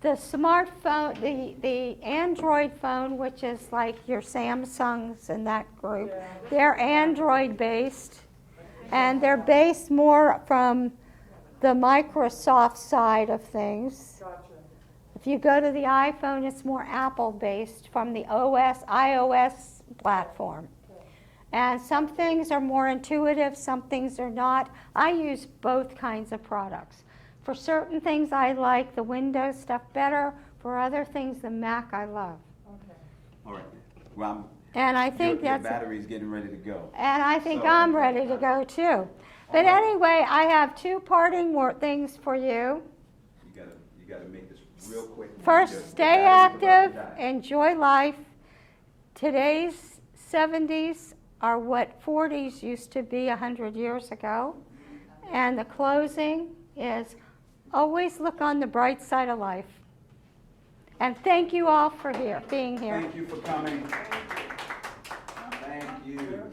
The smartphone, the Android phone, which is like your Samsungs and that group, Yeah. they're Android based, and they're based more from the Microsoft side of things. Gotcha. If you go to the iPhone, it's more Apple based from the iOS platform. And some things are more intuitive, some things are not. I use both kinds of products. For certain things, I like the Windows stuff better. For other things, the Mac I love. Okay. all right. Well, And I think your that's, battery's getting ready to go. and I think So- I'm ready to go too. But All right. anyway, I have two parting things for you. You gotta make this real quick. First, because the stay battery's about to active, die. enjoy life. Today's 70s are what 40s used to be 100 years ago. And the closing is always look on the bright side of life. And thank you all for being here. Thank you for coming. Thank you.